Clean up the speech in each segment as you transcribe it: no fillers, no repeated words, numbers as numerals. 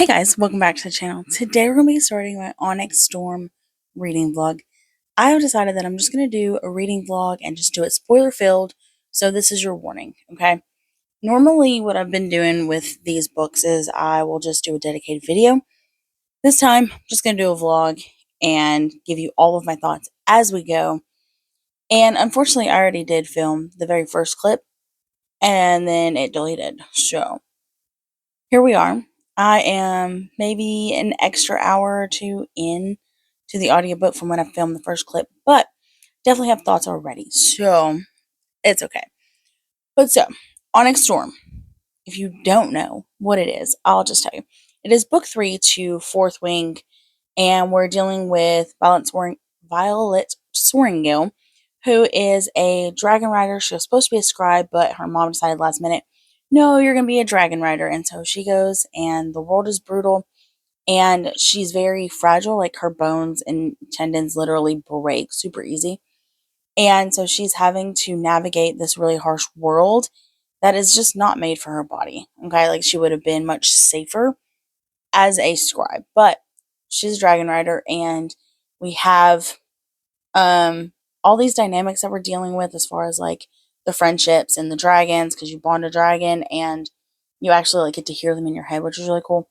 Hey guys, welcome back to the channel. Today we're going to be starting my Onyx Storm reading vlog. I have decided that I'm just going to do a reading vlog and just do it spoiler filled, so this is your warning, okay? Normally what I've been doing with these books is I will just do a dedicated video. This time, I'm just going to do a vlog and give you all of my thoughts as we go. And unfortunately, I already did film the very first clip and then it deleted, so here we are. I am maybe an extra hour or two in to the audiobook from when I filmed the first clip, but definitely have thoughts already, so it's okay. But so, Onyx Storm, if you don't know what it is, I'll just tell you. It is book 3 to Fourth Wing, and we're dealing with Violet Soaringale, who is a dragon rider. She was supposed to be a scribe, but her mom decided last minute, no, you're going to be a dragon rider. And so she goes, and the world is brutal, and she's very fragile. Like her bones and tendons literally break super easy. And so she's having to navigate this really harsh world that is just not made for her body. Okay, like she would have been much safer as a scribe, but she's a dragon rider, and we have all these dynamics that we're dealing with as far as like the friendships and the dragons, because you bond a dragon and you actually like get to hear them in your head, which is really cool.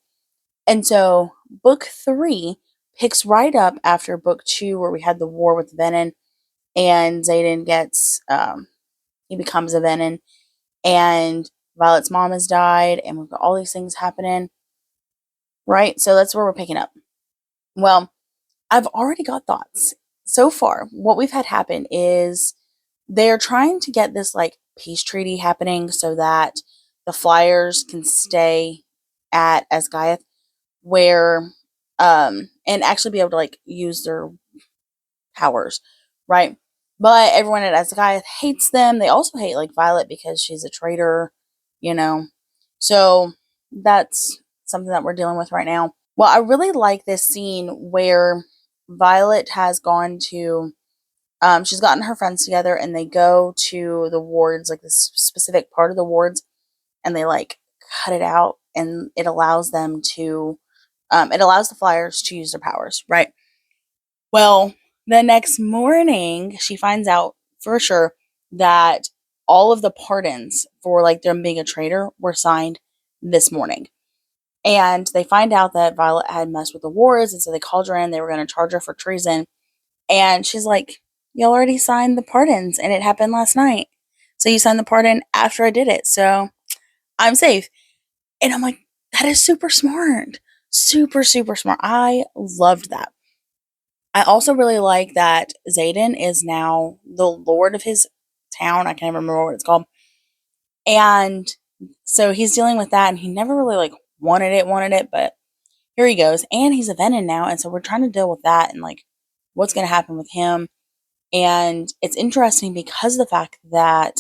And so book 3 picks right up after book 2, where we had the war with Venom, and Xaden gets he becomes a Venom, and Violet's mom has died, and we've got all these things happening, right? So that's where we're picking up. Well, I've already got thoughts. So far, what we've had happen is they're trying to get this like peace treaty happening so that the Flyers can stay at Asgaiath, where and actually be able to like use their powers, right? But everyone at Asgaiath hates them. They also hate like Violet because she's a traitor, you know. So that's something that we're dealing with right now. Well, I really like this scene where Violet has gone to she's gotten her friends together, and they go to the wards, like this specific part of the wards, and they like cut it out, and it allows them to it allows the Flyers to use their powers, right? Well, the next morning she finds out for sure that all of the pardons for like them being a traitor were signed this morning. And they find out that Violet had messed with the wards, and so they called her in. They were going to charge her for treason. And she's like, y'all already signed the pardons, and it happened last night. So you signed the pardon after I did it. So I'm safe. And I'm like, that is super smart. Super, super smart. I loved that. I also really like that Xaden is now the lord of his town. I can't remember what it's called. And so he's dealing with that, and he never really like wanted it, but here he goes. And he's a Venom now, and so we're trying to deal with that and like what's going to happen with him. And it's interesting because of the fact that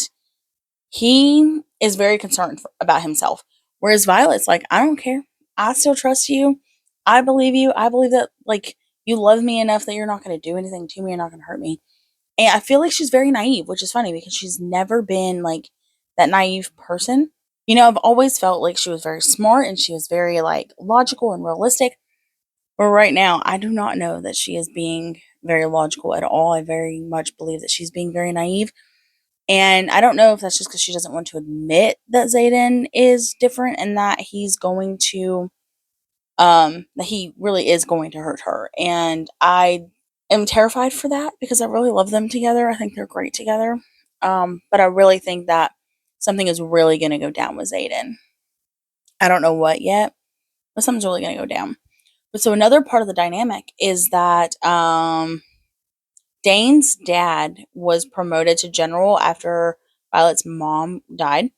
he is very concerned about himself. Whereas Violet's like, I don't care. I still trust you. I believe you. I believe that, like, you love me enough that you're not going to do anything to me. You're not going to hurt me. And I feel like she's very naive, which is funny because she's never been, like, that naive person. You know, I've always felt like she was very smart and she was very, like, logical and realistic. But right now, I do not know that she is being very logical at all. I very much believe that she's being very naive. And I don't know if that's just because she doesn't want to admit that Xaden is different and that he's going to, that he really is going to hurt her. And I am terrified for that because I really love them together. I think they're great together. But I really think that something is really going to go down with Xaden. I don't know what yet, but something's really going to go down. But so another part of the dynamic is that Dane's dad was promoted to general after Violet's mom died.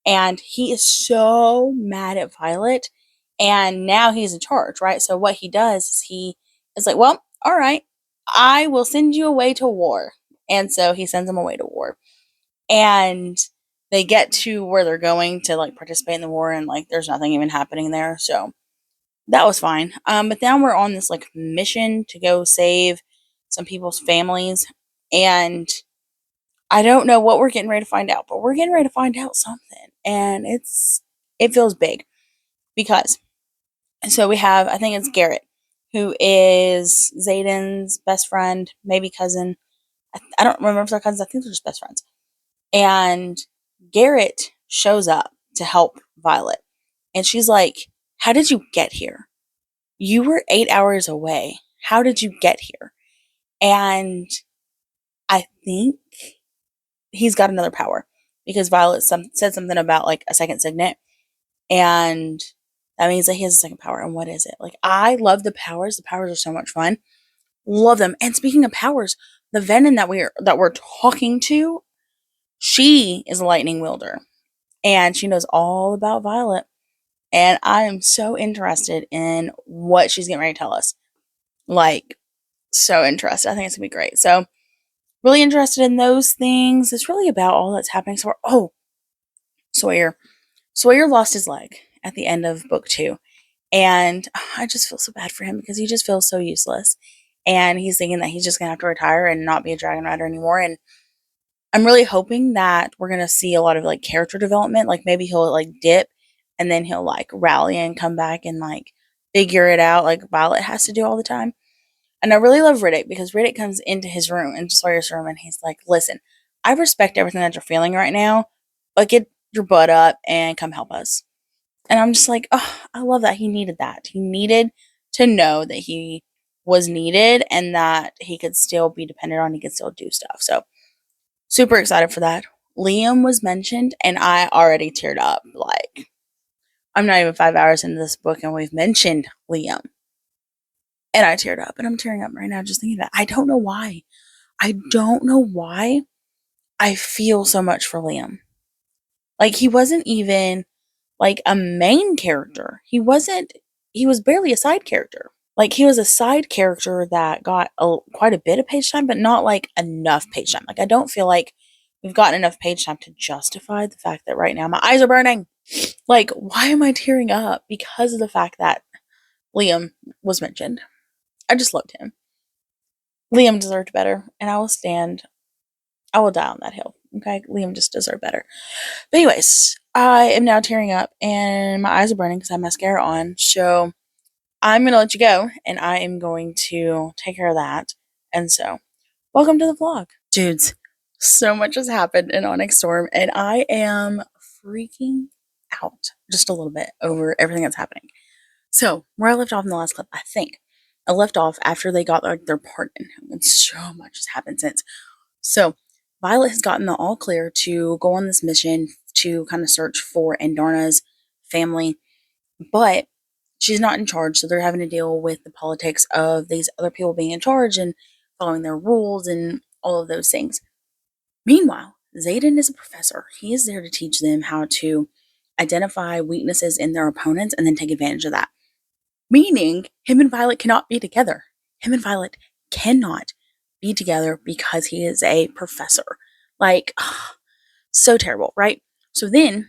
And he is so mad at Violet. And now he's in charge, right? So what he does is he is like, well, all right, I will send you away to war. And so he sends him away to war. And they get to where they're going to like participate in the war, and like there's nothing even happening there. So that was fine. But now we're on this like mission to go save some people's families, and I don't know what we're getting ready to find out, but we're getting ready to find out something, and it feels big because And so we have, I think it's Garrett, who is Zayden's best friend, maybe cousin. I don't remember if they're cousins. I think they're just best friends. And Garrett shows up to help Violet. And she's like, "How did you get here? You were 8 hours away. How did you get here?" And I think he's got another power because Violet said something about like a second signet. And that means that he has a second power. And what is it? Like, I love the powers. The powers are so much fun. Love them. And speaking of powers, the Venom that we're talking to, she is a lightning wielder. And she knows all about Violet. And I am so interested in what she's getting ready to tell us. Like, so interested. I think it's gonna be great. So really interested in those things. It's really about all that's happening. So, oh, Sawyer. Sawyer lost his leg at the end of book 2. And I just feel so bad for him because he just feels so useless. And he's thinking that he's just going to have to retire and not be a dragon rider anymore. And I'm really hoping that we're going to see a lot of like character development. Like maybe he'll like dip and then he'll like rally and come back and like figure it out like Violet has to do all the time. And I really love Riddick because Riddick comes into his room, into Sawyer's room, and he's like, "Listen, I respect everything that you're feeling right now, but get your butt up and come help us." And I'm just like, oh, I love that. He needed that. He needed to know that he was needed and that he could still be depended on. He could still do stuff. So super excited for that. Liam was mentioned, and I already teared up. Like, I'm not even 5 hours into this book, and we've mentioned Liam. And I teared up, and I'm tearing up right now just thinking that. I don't know why. I don't know why I feel so much for Liam. Like, he wasn't even like a main character. He was barely a side character. Like, he was a side character that got quite a bit of page time, but not like enough page time. Like, I don't feel like we've gotten enough page time to justify the fact that right now my eyes are burning. Like, why am I tearing up? Because of the fact that Liam was mentioned. I just loved him. Liam deserved better, and I will die on that hill. Okay, Liam just deserved better. But anyways, I am now tearing up and my eyes are burning because I have mascara on. So I'm gonna let you go and I am going to take care of that. And so, welcome to the vlog. Dudes, so much has happened in Onyx Storm and I am freaking out just a little bit over everything that's happening. So, where I left off in the last clip, I think I left off after they got like their pardon, and so much has happened since. So, Violet has gotten the all clear to go on this mission to kind of search for Andarna's family, but she's not in charge, so they're having to deal with the politics of these other people being in charge and following their rules and all of those things. Meanwhile, Xaden is a professor. He is there to teach them how to identify weaknesses in their opponents and then take advantage of that. Meaning, him and Violet cannot be together. Him and Violet cannot be together because he is a professor. Like, so terrible, right? So then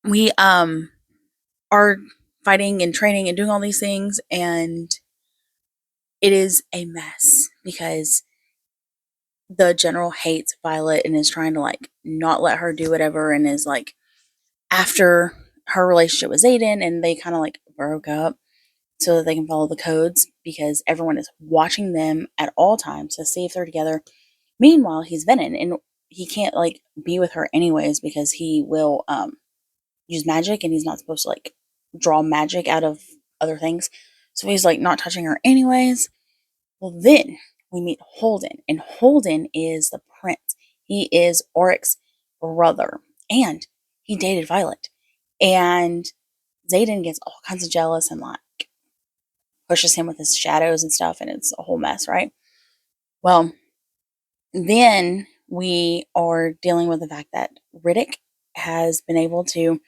we are fighting and training and doing all these things, and it is a mess because the general hates Violet and is trying to like not let her do whatever, and is like after her relationship with Xaden, and they kind of like broke up so that they can follow the codes because everyone is watching them at all times to see if they're together. Meanwhile, he's Venom and he can't like be with her anyways because he will use magic and he's not supposed to like draw magic out of other things. So he's like not touching her anyways. Well, then we meet Holden, and Holden is the prince. He is Oryx's brother, and he dated Violet. And Xaden gets all kinds of jealous and like pushes him with his shadows and stuff, and it's a whole mess, right? Well, then we are dealing with the fact that Riddick has been able to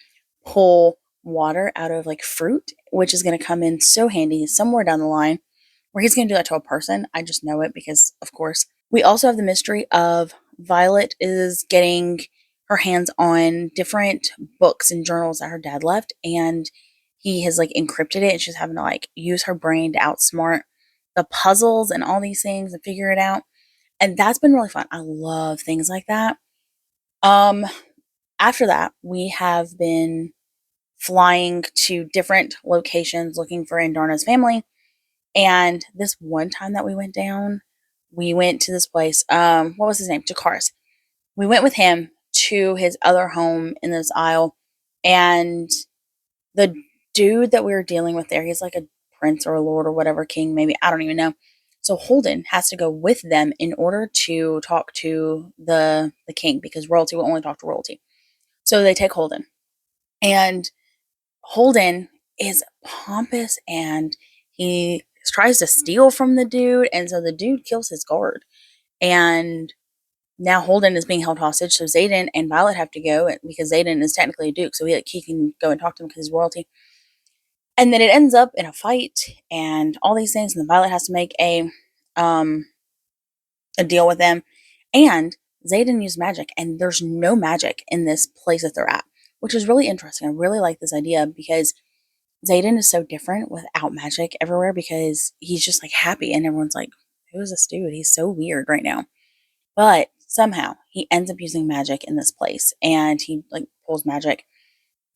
pull water out of like fruit, which is going to come in so handy somewhere down the line where he's going to do that to a person. I just know it because, of course. We also have the mystery of Violet is getting her hands on different books and journals that her dad left, and he has like encrypted it, and she's having to like use her brain to outsmart the puzzles and all these things and figure it out. And that's been really fun. I love things like that. Um, After that, we have been flying to different locations looking for Andarna's family. And this one time that we went down, we went to this place. What was his name? Jakaris. We went with him to his other home in this isle, and the dude that we were dealing with there, he's like a prince or a lord or whatever, king, maybe, I don't even know. So Holden has to go with them in order to talk to the king, because royalty will only talk to royalty. So they take Holden, and Holden is pompous, and he tries to steal from the dude, and so the dude kills his guard. And now Holden is being held hostage, so Xaden and Violet have to go because Xaden is technically a duke, so he can go and talk to him because he's royalty. And then it ends up in a fight and all these things, and then Violet has to make um a deal with them. And Xaden used magic, and there's no magic in this place that they're at, which is really interesting. I really like this idea because Xaden is so different without magic everywhere, because he's just like happy, and everyone's like, who is this dude? He's so weird right now. But somehow he ends up using magic in this place, and he like pulls magic.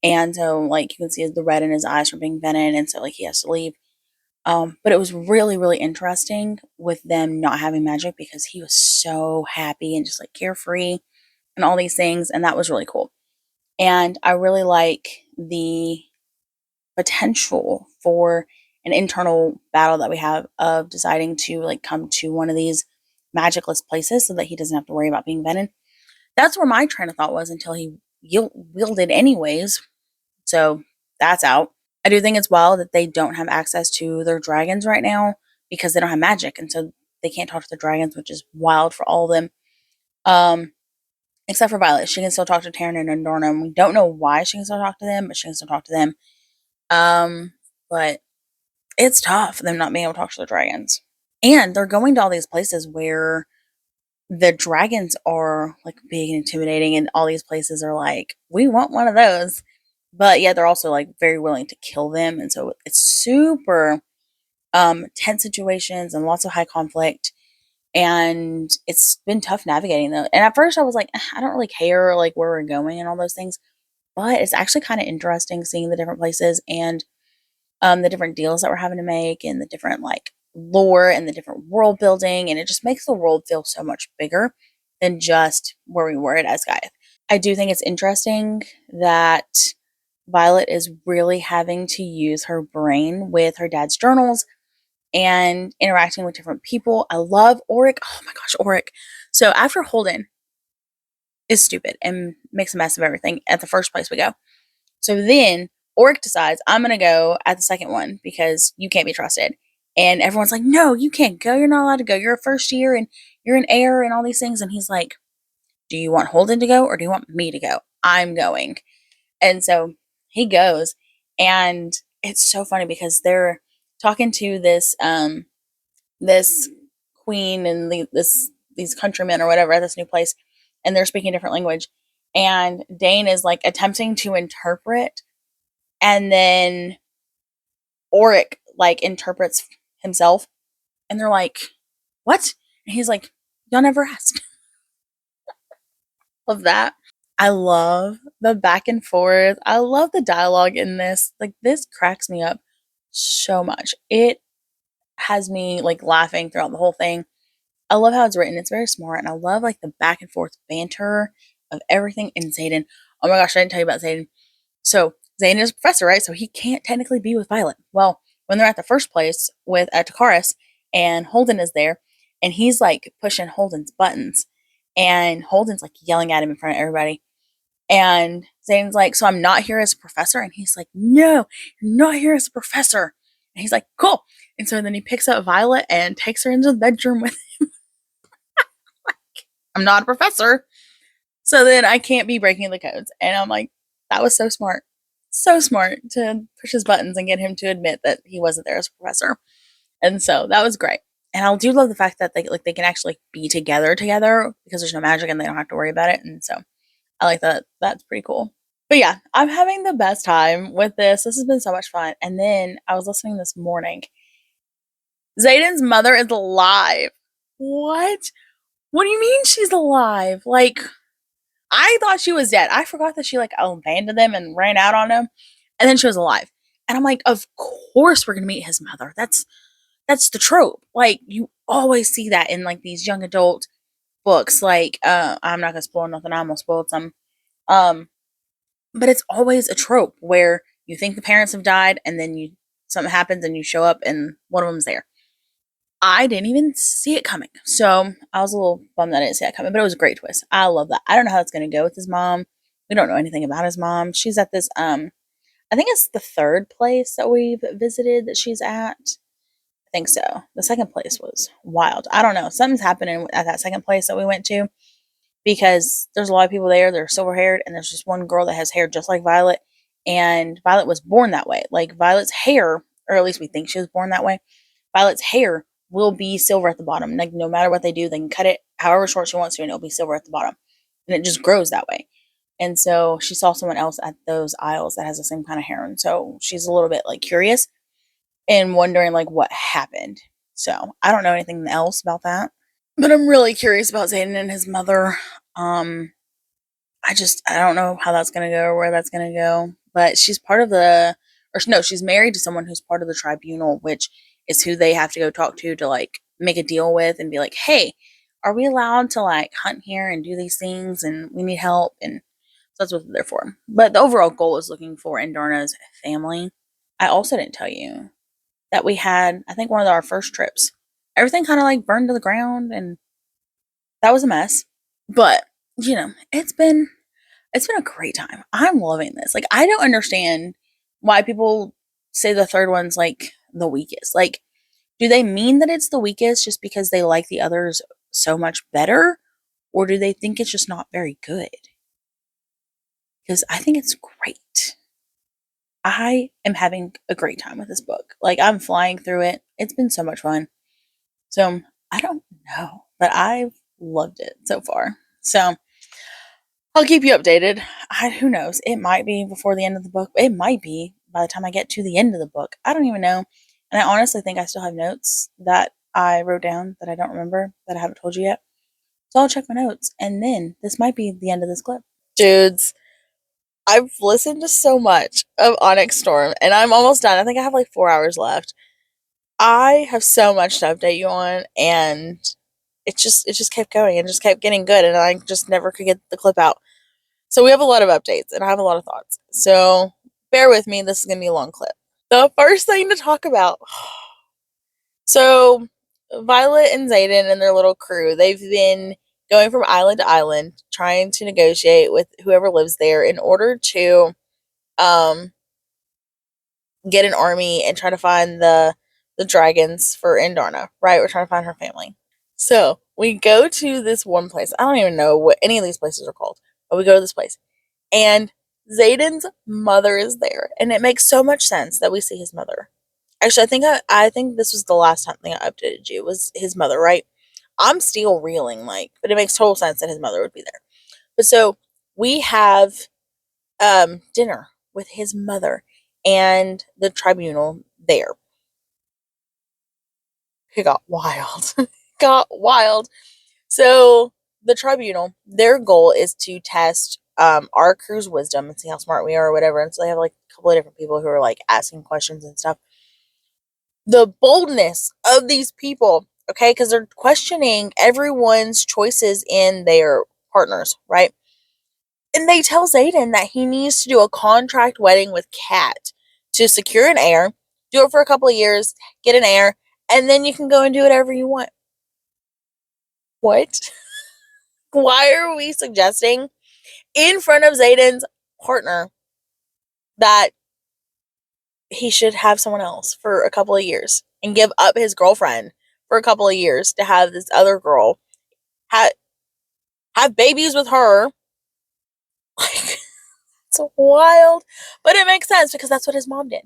And so like you can see the red in his eyes from being vented, and so like he has to leave. But it was really, really interesting with them not having magic, because he was so happy and just like carefree and all these things, and that was really cool. And I really like the potential for an internal battle that we have of deciding to like come to one of these magicless places so that he doesn't have to worry about being venom. That's where my train of thought was until he wielded anyways. So that's out. I do think it's wild that they don't have access to their dragons right now because they don't have magic, and so they can't talk to the dragons, which is wild for all of them. Um, except for Violet, she can still talk to Taryn and Adorno, and we don't know why she can still talk to them, but she can still talk to them. But it's tough them not being able to talk to the dragons, and they're going to all these places where the dragons are like big and intimidating, and all these places are like, we want one of those, but yeah, they're also like very willing to kill them, and so it's super tense situations and lots of high conflict, and it's been tough navigating though. And at first I was like, I don't really care like where we're going and all those things, but it's actually kind of interesting seeing the different places, and the different deals that we're having to make, and the different like lore and the different world building, and it just makes the world feel so much bigger than just where we were at Asgaiath. I do think it's interesting that Violet is really having to use her brain with her dad's journals and interacting with different people. I love Auric. Oh my gosh, Auric. So after Holden is stupid and makes a mess of everything at the first place we go, so then Auric decides, I'm going to go at the second one because you can't be trusted. And everyone's like, no, you can't go. You're not allowed to go. You're a first year and you're an heir and all these things. And he's like, do you want Holden to go or do you want me to go? I'm going. And so he goes. And it's so funny because they're talking to this queen and these countrymen or whatever at this new place. And they're speaking a different language. And Dane is like attempting to interpret, and then Auric like interprets himself, and they're like, "What?" And he's like, "Y'all never asked." Love that. I love the back and forth. I love the dialogue in this. Like this cracks me up so much. It has me like laughing throughout the whole thing. I love how it's written. It's very smart, and I love like the back and forth banter of everything in Xaden. Oh my gosh, I didn't tell you about Xaden. So Zane is a professor, right? So he can't technically be with Violet. Well, when they're at the first place with Takaris, and Holden is there, and he's like pushing Holden's buttons, and Holden's like yelling at him in front of everybody. And Zane's like, "So I'm not here as a professor?" And he's like, "No, you're not here as a professor." And he's like, "Cool." And so then he picks up Violet and takes her into the bedroom with him. I'm not a professor. So then I can't be breaking the codes. And I'm like, that was so smart. So smart to push his buttons and get him to admit that he wasn't there as a professor. And so that was great. And I do love the fact that they can actually be together because there's no magic and they don't have to worry about it. And so I like that. That's pretty cool. But yeah, I'm having the best time with this. This has been so much fun. And then I was listening this morning. Zayden's mother is alive. What? What do you mean she's alive? Like, I thought she was dead. I forgot that she like abandoned them and ran out on them. And then she was alive. And I'm like, of course we're gonna meet his mother. That's the trope. Like you always see that in like these young adult books. Like I'm not gonna spoil nothing. I almost spoiled some. Um, but it's always a trope where you think the parents have died, and then you something happens and you show up and one of them's there. I didn't even see it coming, so I was a little bummed that I didn't see that coming. But it was a great twist. I love that. I don't know how it's gonna go with his mom. We don't know anything about his mom. She's at this I think it's the third place that we've visited that she's at. I think so. The second place was wild. I don't know. Something's happening at that second place that we went to because there's a lot of people there. They're silver haired, and there's just one girl that has hair just like Violet. And Violet was born that way. Like Violet's hair, or at least we think she was born that way. Violet's hair will be silver at the bottom. Like no matter what they do, they can cut it however short she wants to, and it'll be silver at the bottom. And it just grows that way. And so she saw someone else at those aisles that has the same kind of hair. And so she's a little bit like curious and wondering like what happened. So I don't know anything else about that. But I'm really curious about Zayden and his mother. Um, I don't know how that's gonna go or where that's gonna go. But she's part of the, or no, she's married to someone who's part of the tribunal, which is who they have to go talk to like make a deal with and be like, hey, are we allowed to like hunt here and do these things and we need help? And so that's what they're for. But the overall goal is looking for Endarna's family. I also didn't tell you that we had, I think, one of our first trips. Everything kind of like burned to the ground, and that was a mess. But it's been a great time. I'm loving this. Like I don't understand why people say the third one's like the weakest. Like, do they mean that it's the weakest just because they like the others so much better, or do they think it's just not very good? Because I think it's great. I am having a great time with this book. Like I'm flying through it. It's been so much fun. So I don't know, but I've loved it so far. So I'll keep you updated. Who knows? It might be before the end of the book. It might be by the time I get to the end of the book. I don't even know. And I honestly think I still have notes that I wrote down that I don't remember that I haven't told you yet. So I'll check my notes. And then this might be the end of this clip. Dudes, I've listened to so much of Onyx Storm and I'm almost done. I think I have like 4 hours left. I have so much to update you on, and it just kept going and just kept getting good, and I just never could get the clip out. So we have a lot of updates, and I have a lot of thoughts. So bear with me. This is gonna be a long clip. The first thing to talk about. So Violet and Zayden and their little crew, they've been going from island to island, trying to negotiate with whoever lives there in order to um get an army and try to find the dragons for Indarna, right? We're trying to find her family. So we go to this one place. I don't even know what any of these places are called, but we go to this place. And Zayden's mother is there. And it makes so much sense that we see his mother. Actually, I think this was the last time I updated you, was his mother, right? I'm still reeling, like, but it makes total sense that his mother would be there. But so we have dinner with his mother and the tribunal there. It got wild. Got wild. So the tribunal, their goal is to test our crew's wisdom and see how smart we are or whatever. And so they have like a couple of different people who are like asking questions and stuff. The boldness of these people, okay, because they're questioning everyone's choices in their partners, right? And they tell Zayden that he needs to do a contract wedding with Kat to secure an heir, do it for a couple of years, get an heir, and then you can go and do whatever you want. What? Why are we suggesting in front of Zayden's partner that he should have someone else for a couple of years and give up his girlfriend for a couple of years to have this other girl have babies with her? Like, it's wild, but it makes sense because that's what his mom did.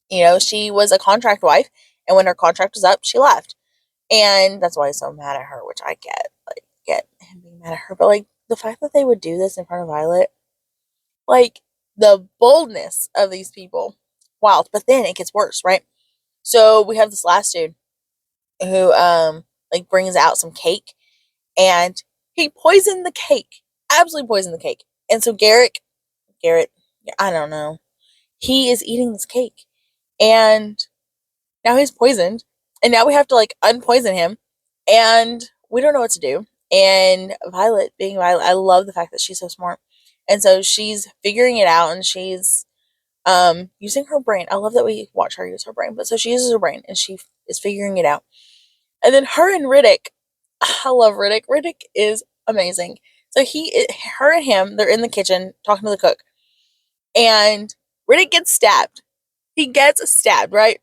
You know, she was a contract wife, and when her contract was up, she left. And that's why he's so mad at her, which I get. Like, get him being mad at her. But, like, the fact that they would do this in front of Violet, like, the boldness of these people, wild. But then it gets worse, right? So we have this last dude who, like, brings out some cake, and he poisoned the cake. Absolutely poisoned the cake. And so Garrett, I don't know. he is eating this cake, and now he's poisoned, and now we have to like unpoison him, and we don't know what to do. And Violet, being Violet, I love the fact that she's so smart, and so she's figuring it out, and she's using her brain. I love that we watch her use her brain, but so she uses her brain, and she is figuring it out. And then her and Riddick, I love Riddick. Riddick is amazing. So her and him, they're in the kitchen talking to the cook, and Riddick gets stabbed. He gets stabbed, right?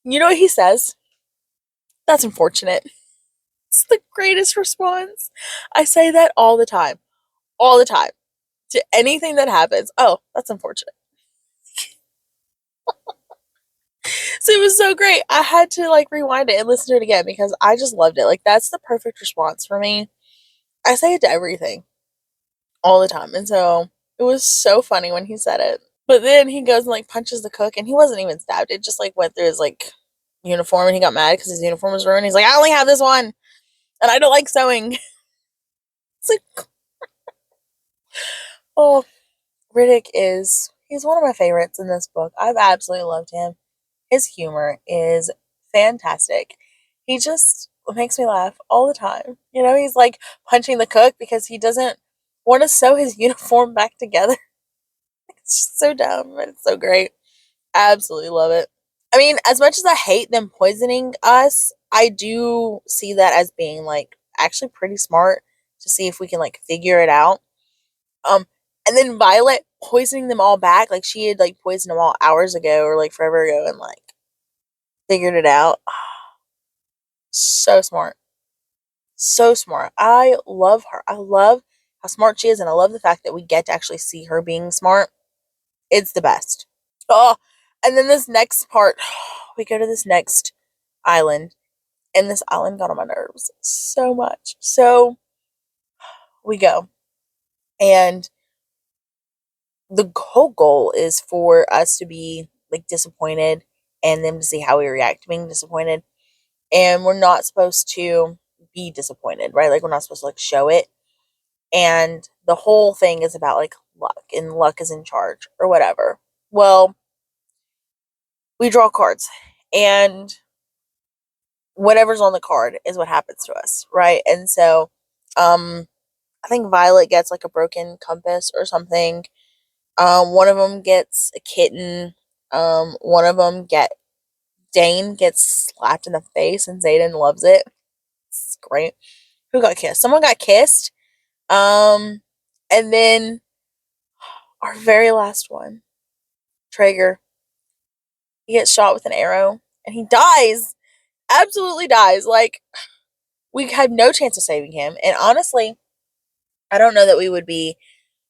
You know what he says? That's unfortunate. It's the greatest response. I say that all the time, to anything that happens. Oh, that's unfortunate. So it was so great. I had to like rewind it and listen to it again because I just loved it. Like, that's the perfect response for me. I say it to everything all the time. And so it was so funny when he said it. But then he goes and like punches the cook, and he wasn't even stabbed. It just like went through his like uniform, and he got mad because his uniform was ruined. He's like, I only have this one, and I don't like sewing. It's like, oh, he's one of my favorites in this book. I've absolutely loved him. His humor is fantastic. He just makes me laugh all the time. You know, he's like punching the cook because he doesn't want to sew his uniform back together. It's just so dumb, but it's so great. I absolutely love it. I mean, as much as I hate them poisoning us, I do see that as being like actually pretty smart to see if we can like figure it out. Um, and then Violet poisoning them all back, like she had like poisoned them all hours ago or like forever ago, and like figured it out. So smart. So smart. I love her. I love how smart she is, and I love the fact that we get to actually see her being smart. It's the best. Oh, and then this next part, we go to this next island, and this island got on my nerves so much. So we go, and the whole goal is for us to be like disappointed, and them to see how we react to being disappointed. And we're not supposed to be disappointed, right? Like, we're not supposed to like show it. And the whole thing is about like luck, and luck is in charge or whatever. Well, we draw cards, and whatever's on the card is what happens to us, right? And so um I think Violet gets like a broken compass or something. One of them gets a kitten. One of them Dane gets slapped in the face, and Zayden loves it. It's great. Who got kissed? Someone got kissed. Um, and then our very last one, Traeger, he gets shot with an arrow, and he dies. Absolutely dies. Like, we had no chance of saving him. And honestly, I don't know that we would be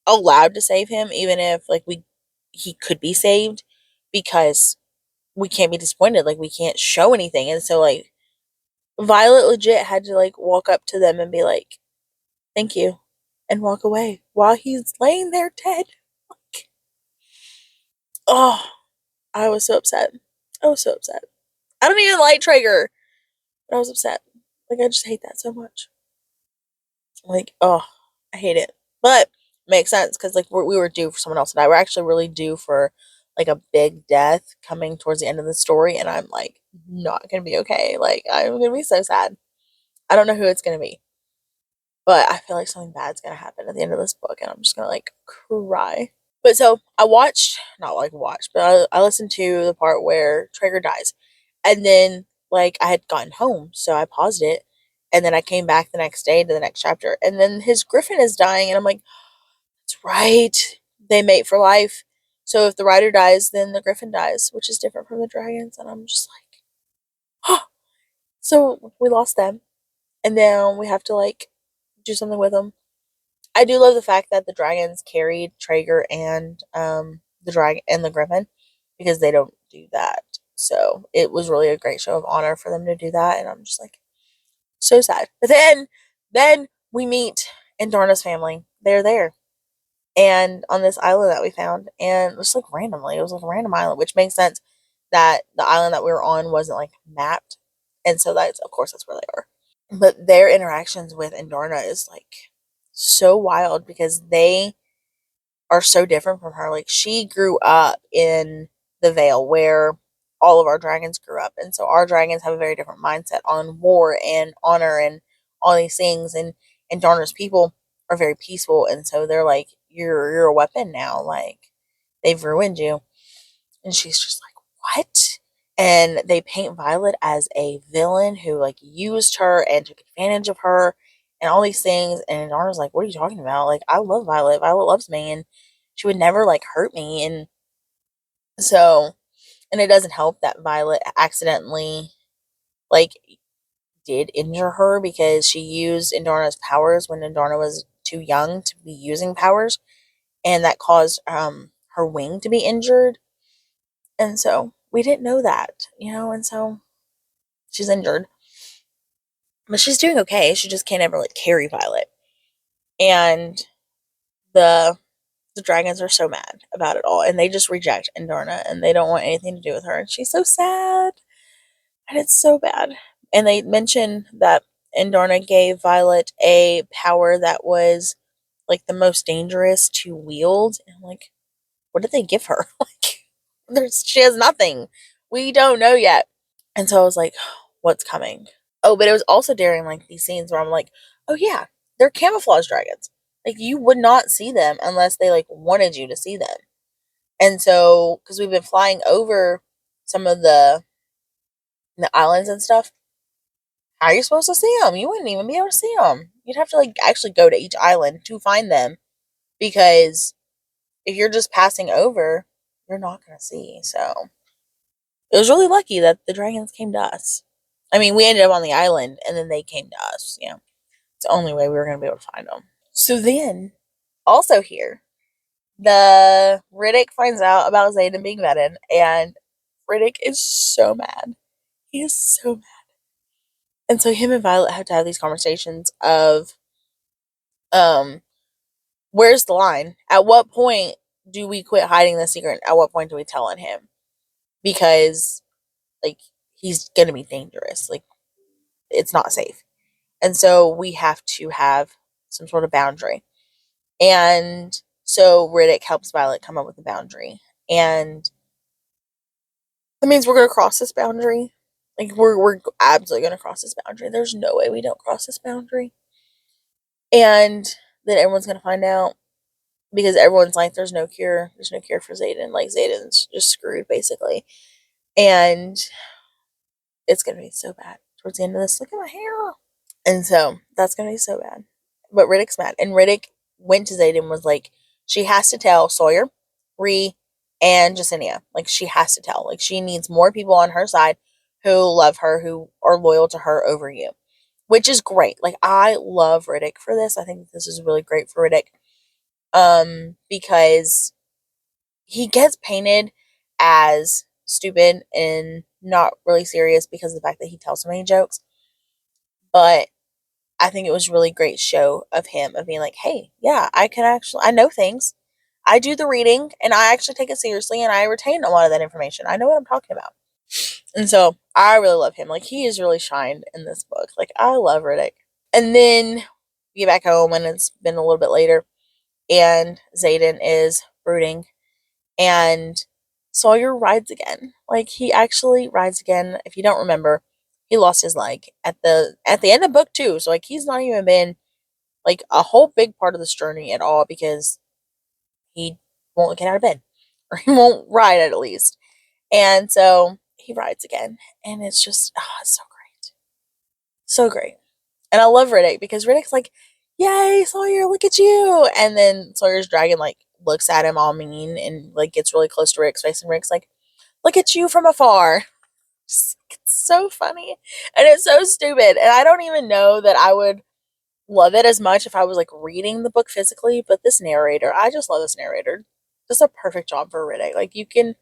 allowed to save him, even if like he could be saved, because we can't be disappointed. Like, we can't show anything. And so like Violet legit had to like walk up to them and be like, thank you, and walk away while he's laying there dead. Like, oh, I was so upset. I was so upset. I don't even like Traeger, but I was upset. Like, I just hate that so much. Like, oh, I hate it. But makes sense because like we were due for someone else to die. We're actually really due for like a big death coming towards the end of the story, and I'm like not gonna be okay. Like, I'm gonna be so sad. I don't know who it's gonna be, but I feel like something bad's gonna happen at the end of this book, and I'm just gonna like cry. But so I watched, not like watched, but I listened to the part where Traeger dies. And then, like, I had gotten home, so I paused it. And then I came back the next day to the next chapter. And then his griffin is dying. And I'm like, that's right. They mate for life. So if the rider dies, then the griffin dies, which is different from the dragons. And I'm just like, oh. So we lost them. And then we have to, like, do something with them. I do love the fact that the dragons carried Traeger and the dragon and the griffin, because they don't do that. So it was really a great show of honor for them to do that, and I'm just like so sad. But then we meet Endorna's family. They're there, and on this island that we found, and just like randomly, it was like a random island, which makes sense that the island that we were on wasn't like mapped, and so that's, of course, that's where they are. But their interactions with Endorna is like so wild, because are so different from her. Like, she grew up in the Vale where all of our dragons grew up. And so our dragons have a very different mindset on war and honor and all these things. And Darner's people are very peaceful. And so they're like, you're a weapon now. Like, they've ruined you. And she's just like, what? And they paint Violet as a villain who like used her and took advantage of her and all these things. And Darna's like, what are you talking about? Like, I love Violet. Violet loves me and she would never like hurt me. And so, and it doesn't help that Violet accidentally like did injure her because she used Indarna's powers when Indarna was too young to be using powers, and that caused her wing to be injured. And so we didn't know that, and so she's injured. But she's doing okay. She just can't ever like carry Violet. And the the dragons are so mad about it all, and they just reject Indarna and they don't want anything to do with her. And she's so sad. And it's so bad. And they mention that Indarna gave Violet a power that was like the most dangerous to wield. And I'm like, what did they give her? Like, she has nothing. We don't know yet. And so I was like, what's coming? Oh, but it was also during like these scenes where I'm like, oh yeah, they're camouflage dragons. Like, you would not see them unless they like wanted you to see them. And so, because we've been flying over some of the islands and stuff, how are you supposed to see them? You wouldn't even be able to see them. You'd have to like actually go to each island to find them, because if you're just passing over, you're not going to see. So it was really lucky that the dragons came to us. I mean, we ended up on the island and then they came to us. It's the only way we were going to be able to find them. So then, also here, the Riddick finds out about Zayden being vetted, and Riddick is so mad. He is so mad. And so him and Violet have to have these conversations of, um, where's the line? At what point do we quit hiding the secret? At what point do we tell on him? Because, like, he's gonna be dangerous. Like, it's not safe. And so we have to have some sort of boundary. And so Riddick helps Violet come up with a boundary. And that means we're gonna cross this boundary. Like, we're absolutely gonna cross this boundary. There's no way we don't cross this boundary. And then everyone's gonna find out, because everyone's like, there's no cure. There's no cure for Zayden. Like, Zayden's just screwed, basically. And it's going to be so bad towards the end of this. Look at my hair. And so that's going to be so bad. But Riddick's mad. And Riddick went to Zayden and was like, she has to tell Sawyer, Ree, and Jasenia. Like, she has to tell. Like, she needs more people on her side who love her, who are loyal to her over you. Which is great. Like, I love Riddick for this. I think this is really great for Riddick. Because he gets painted as stupid and not really serious because of the fact that he tells so many jokes. But I think it was really great show of him of being like, hey, yeah, I know things. I do the reading and I actually take it seriously and I retain a lot of that information. I know what I'm talking about. And so I really love him. Like, he has really shined in this book. Like, I love Riddick. And then we get back home and it's been a little bit later and Zayden is brooding. And Sawyer rides again. Like, he actually rides again. If you don't remember, he lost his leg at the end of book 2. So like, he's not even been like a whole big part of this journey at all, because he won't get out of bed, or he won't ride at least. And so he rides again, and it's just, it's so great, so great. And I love Riddick because Riddick's like, "Yay, Sawyer! Look at you!" And then Sawyer's dragon like looks at him all mean and like gets really close to Rick's face, and Rick's like, "Look at you from afar." It's so funny, and it's so stupid. And I don't even know that I would love it as much if I was like reading the book physically. But this narrator, I just love this narrator. Just a perfect job for Riddick. Like, you can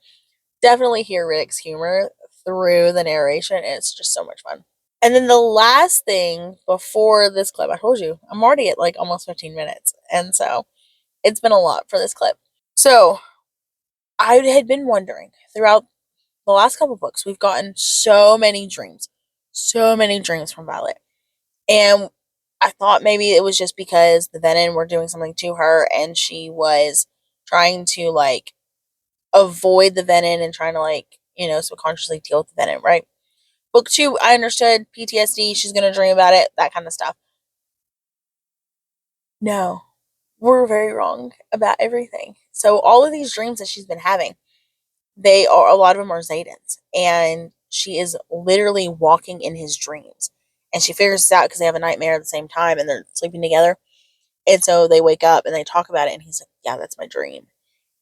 definitely hear Riddick's humor through the narration. And it's just so much fun. And then the last thing before this clip, I told you, I'm already at like almost 15 minutes. And so it's been a lot for this clip. So I had been wondering throughout the last couple books, we've gotten so many dreams from Violet. And I thought maybe it was just because the Venom were doing something to her and she was trying to like avoid the venom and trying to like, subconsciously deal with the venom, right? Book 2, I understood PTSD, she's gonna dream about it, that kind of stuff. No, we're very wrong about everything. So all of these dreams that she's been having, a lot of them are Zayden's, and she is literally walking in his dreams. And she figures this out because they have a nightmare at the same time and they're sleeping together. And so they wake up and they talk about it, and he's like, "Yeah, that's my dream."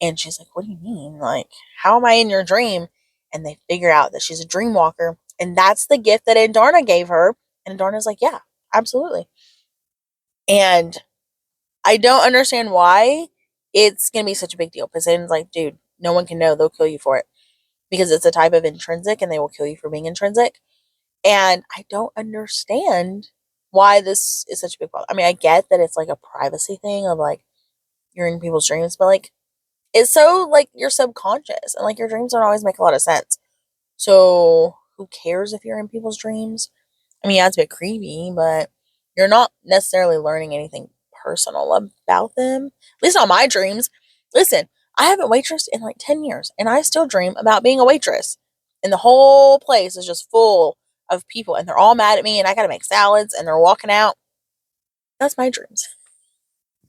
And she's like, "What do you mean? Like, how am I in your dream?" And they figure out that she's a dream walker, and that's the gift that Andarna gave her. And Andarna's like, "Yeah, absolutely." And I don't understand why it's gonna be such a big deal, because Zayden's like, "Dude, no one can know. They'll kill you for it because it's a type of intrinsic, and they will kill you for being intrinsic." And I don't understand why this is such a big problem. I mean, I get that it's like a privacy thing of like you're in people's dreams, but like it's so like your subconscious, and like your dreams don't always make a lot of sense. So who cares if you're in people's dreams? I mean, yeah, it's a bit creepy, but you're not necessarily learning anything personal about them. At least not my dreams. Listen, I haven't waitressed in like 10 years, and I still dream about being a waitress. And the whole place is just full of people, and they're all mad at me, and I gotta make salads, and they're walking out. That's my dreams.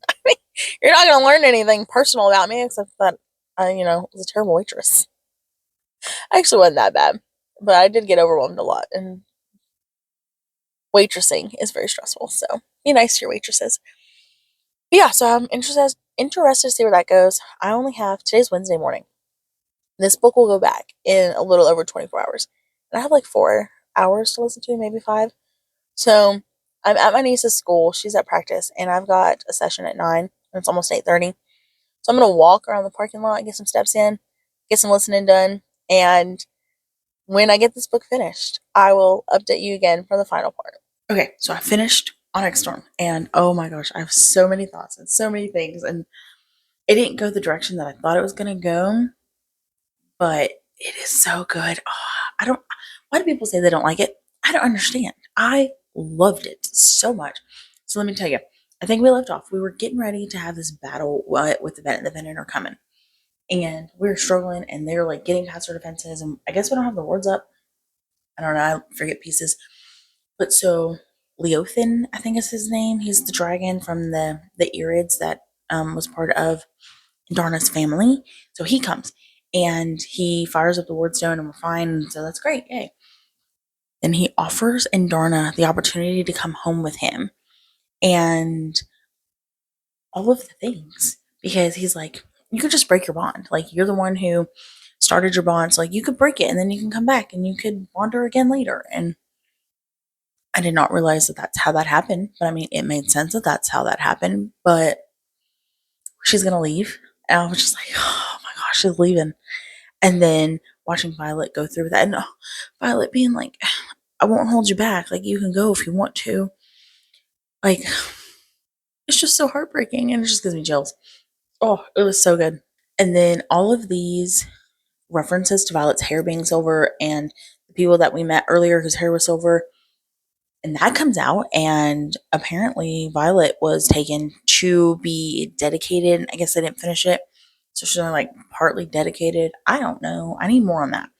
I mean, you're not gonna learn anything personal about me except that I, was a terrible waitress. I actually wasn't that bad, but I did get overwhelmed a lot, and waitressing is very stressful. So be nice to your waitresses. But yeah, so I'm interested to see where that goes. I only have today's Wednesday morning. This book will go back in a little over 24 hours, and I have like 4 hours to listen to, maybe 5. So I'm at my niece's school. She's at practice, and I've got a session at 9, and it's almost 8:30. So I'm gonna walk around the parking lot, get some steps in, get some listening done, and when I get this book finished, I will update you again for the final part. Okay, so I finished Onyx Storm, and oh my gosh, I have so many thoughts and so many things, and it didn't go the direction that I thought it was gonna go, but it is so good. Oh, I don't. Why do people say they don't like it? I don't understand. I loved it so much. So let me tell you. I think we left off. We were getting ready to have this battle with the Venom. The Venom are coming, and we were struggling, and they were like getting past our defenses. And I guess we don't have the words up. I don't know. I forget pieces. But so Leothin, I think is his name. He's the dragon from the Irids that was part of Darna's family. So he comes and he fires up the ward stone, and we're fine. So that's great. Yay. Then he offers Indarna the opportunity to come home with him and all of the things, because he's like, you could just break your bond. Like, you're the one who started your bond. So like, you could break it and then you can come back and you could wander again later. And I did not realize that that's how that happened. But I mean, it made sense that that's how that happened. But she's going to leave. And I was just like, oh my gosh, she's leaving. And then watching Violet go through that, and Violet being like, I won't hold you back. Like, you can go if you want to. Like, it's just so heartbreaking, and it just gives me chills. Oh, it was so good. And then all of these references to Violet's hair being silver, and the people that we met earlier whose hair was silver, and that comes out, and apparently Violet was taken to be dedicated. I guess I didn't finish it, so she's only like partly dedicated. I don't know. I need more on that.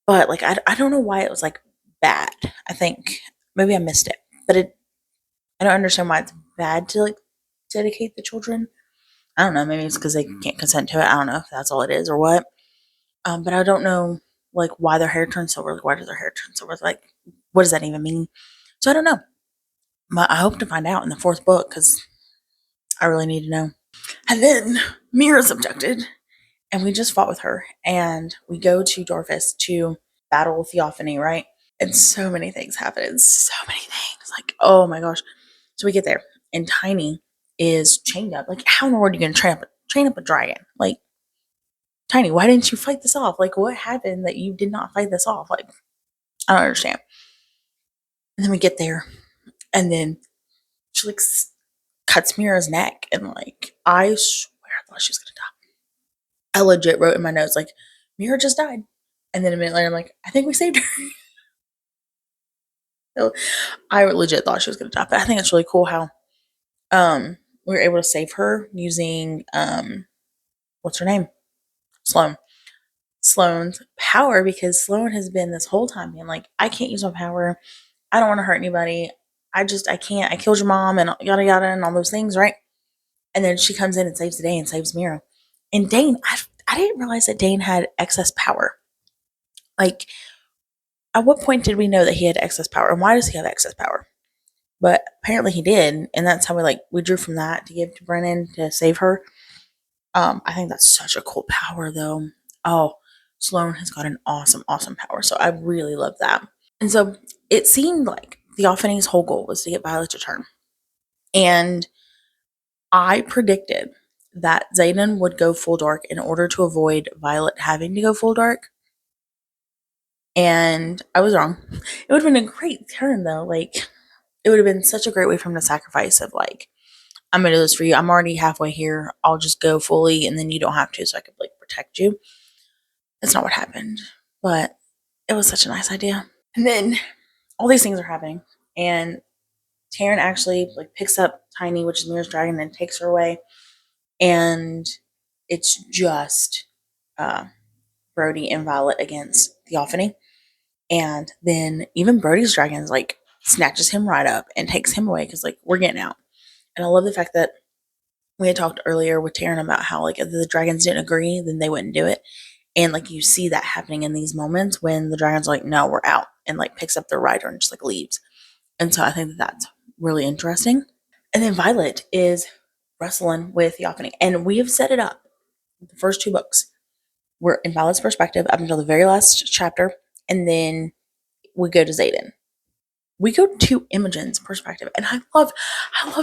But like, I don't know why it was like bad. I think maybe I missed it, but I don't understand why it's bad to like dedicate the children. I don't know. Maybe it's because they can't consent to it. I don't know if that's all it is or what. But I don't know like why their hair turns silver. Like, why does their hair turn silver? Like, what does that even mean? So I don't know. But I hope to find out in the 4th book, because I really need to know. And then Mira's abducted, and we just fought with her, and we go to Dorfus to battle Theophany, right? And so many things happen. So many things. Like, oh my gosh. So we get there, and Tiny is chained up. Like, how in the world are you going to train up a dragon? Like, Tiny, why didn't you fight this off? Like, what happened that you did not fight this off? Like, I don't understand. And then we get there, and then she like cuts Mira's neck, and like, I swear I thought she was going to die. I legit wrote in my notes, like, Mira just died. And then a minute later, I'm like, I think we saved her. So I legit thought she was going to die. But I think it's really cool how we were able to save her using what's her name? Sloan. Sloan's power, because Sloan has been this whole time being like, I can't use my power. I don't want to hurt anybody. I can't. I killed your mom and yada yada and all those things, right? And then she comes in and saves the day and saves Mira. And Dane, I didn't realize that Dane had excess power. Like, at what point did we know that he had excess power? And why does he have excess power? But apparently he did. And that's how we drew from that to give to Brennan to save her. I think that's such a cool power, though. Oh, Sloan has got an awesome, awesome power. So I really love that. And so it seemed like Theophanie's whole goal was to get Violet to turn. And I predicted that Xaden would go full dark in order to avoid Violet having to go full dark. And I was wrong. It would have been a great turn, though. Like, it would have been such a great way for him to sacrifice of, like, I'm going to do this for you. I'm already halfway here. I'll just go fully, and then you don't have to, so I could, like, protect you. That's not what happened. But it was such a nice idea. And then all these things are happening. And Taryn actually, like, picks up Tiny, which is Mira's dragon, and takes her away. And it's just Brody and Violet against Theophany. And then even Brody's dragon like snatches him right up and takes him away because like we're getting out. And I love the fact that we had talked earlier with Taryn about how like if the dragons didn't agree, then they wouldn't do it. And like you see that happening in these moments when the dragon's like, no, we're out, and like picks up their rider and just like leaves. And so I think that that's really interesting. And then Violet is wrestling with Theophany. And we have set it up. The first two books were in Violet's perspective up until the very last chapter. And then we go to Xaden. We go to Imogen's perspective. And I love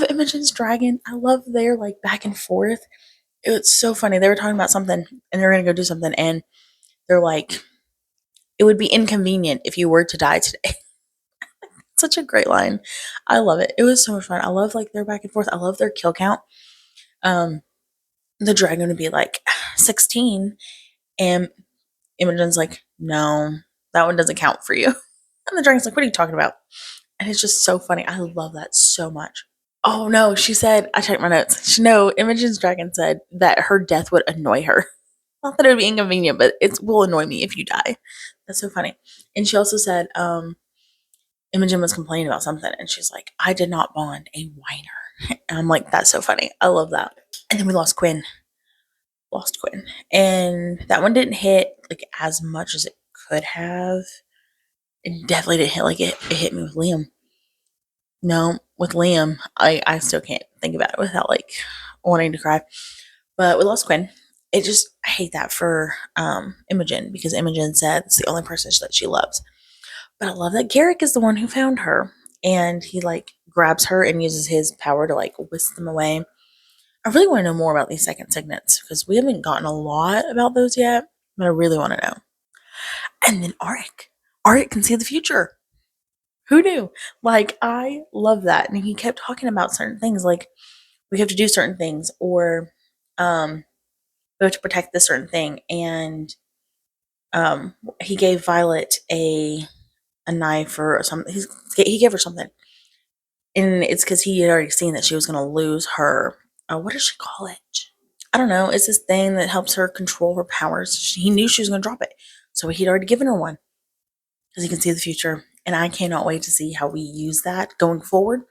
Imogen's dragon. I love their like back and forth. It was so funny. They were talking about something and they were going to go do something. And they're like, it would be inconvenient if you were to die today. Such a great line. I love it. It was so much fun. I love like their back and forth. I love their kill count. The dragon would be like 16, and Imogen's like, no, that one doesn't count for you. And the dragon's like, what are you talking about? And it's just so funny. I love that so much. Oh no, she said, I checked my notes. No, Imogen's dragon said that her death would annoy her. Not that it would be inconvenient, but it will annoy me if you die. That's so funny. And she also said, Imogen was complaining about something, and she's like, I did not bond a whiner. And I'm like, that's so funny. I love that. And then we lost Quinn. And that one didn't hit like as much as it could have. It definitely didn't hit like it hit me with Liam. No, with Liam, I still can't think about it without like wanting to cry. But we lost Quinn. I hate that for Imogen, because Imogen said it's the only person that she loves. But I love that Garrick is the one who found her, and he like grabs her and uses his power to like whisk them away. I really want to know more about these second signets because we haven't gotten a lot about those yet, but I really want to know. And then Arik can see the future. Who knew? Like, I love that. And he kept talking about certain things, like we have to do certain things, or we have to protect this certain thing. And he gave Violet a knife or something. He gave her something. And it's because he had already seen that she was going to lose her. What does she call it? I don't know. It's this thing that helps her control her powers. He knew she was going to drop it. So he'd already given her one because he can see the future. And I cannot wait to see how we use that going forward,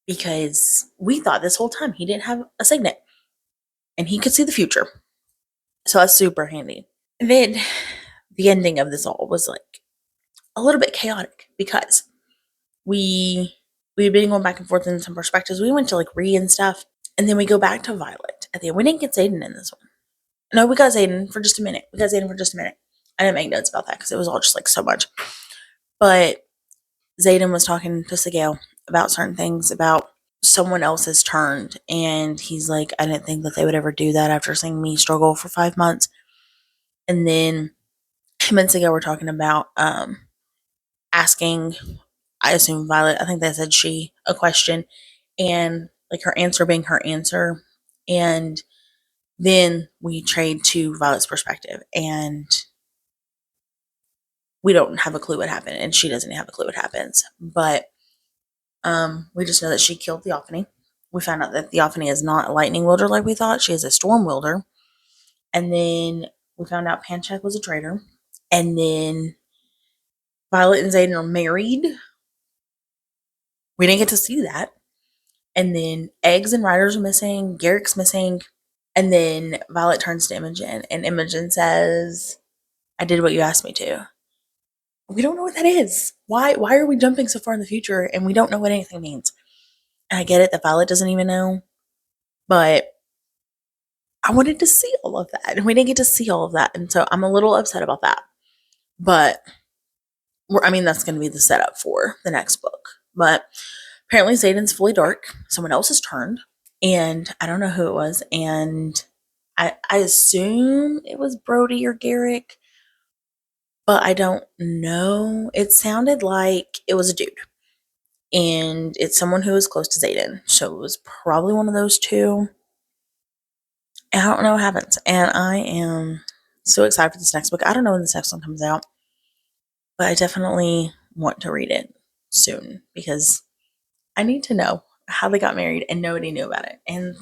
because we thought this whole time he didn't have a signet and he could see the future. So that's super handy. And then the ending of this all was like a little bit chaotic because we've been going back and forth in some perspectives. We went to like Ree and stuff. And then we go back to Violet at the end. We didn't get Xaden in this one. No, we got Xaden for just a minute. I didn't make notes about that because it was all just like so much. But Xaden was talking to Sigale about certain things, about someone else has turned. And he's like, I didn't think that they would ever do that after seeing me struggle for 5 months. And then him and Sigale were talking about asking, I assume Violet, I think they said she, a question. And like her answer being her answer. And then we trade to Violet's perspective, and we don't have a clue what happened, and she doesn't have a clue what happens. But we just know that she killed Theophany. We found out that Theophany is not a lightning wielder like we thought. She is a storm wielder. And then we found out Panchak was a traitor. And then Violet and Zayden are married. We didn't get to see that. And then Eggs and Ryder's are missing. Garrick's missing. And then Violet turns to Imogen, and Imogen says, I did what you asked me to. We don't know what that is. Why are we jumping so far in the future and we don't know what anything means? And I get it that Violet doesn't even know, but I wanted to see all of that. And we didn't get to see all of that. And so I'm a little upset about that. But that's going to be the setup for the next book. But apparently Zayden's fully dark. Someone else has turned. And I don't know who it was. And I assume it was Brody or Garrick, but I don't know. It sounded like it was a dude. And it's someone who is close to Zayden. So it was probably one of those two. And I don't know what happens. And I am so excited for this next book. I don't know when this next one comes out, but I definitely want to read it soon because I need to know how they got married and nobody knew about it. And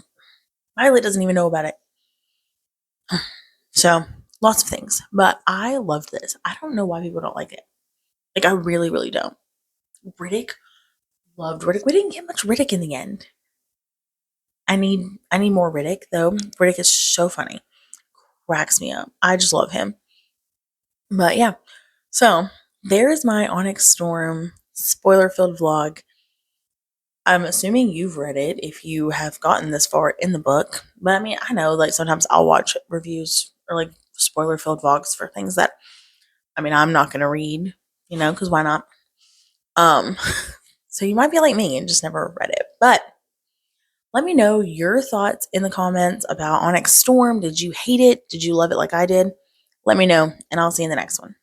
Violet doesn't even know about it. So lots of things. But I loved this. I don't know why people don't like it. Like I really, really don't. Riddick, loved Riddick. We didn't get much Riddick in the end. I need more Riddick though. Riddick is so funny. Cracks me up. I just love him. But yeah. So there is my Onyx Storm spoiler filled vlog. I'm assuming you've read it if you have gotten this far in the book. But I know like sometimes I'll watch reviews or like spoiler filled vlogs for things that I'm not gonna read, because why not? Um so you might be like me and just never read it. But let me know your thoughts in the comments about Onyx Storm. Did you hate it? Did you love it like I did? Let me know, and I'll see you in the next one.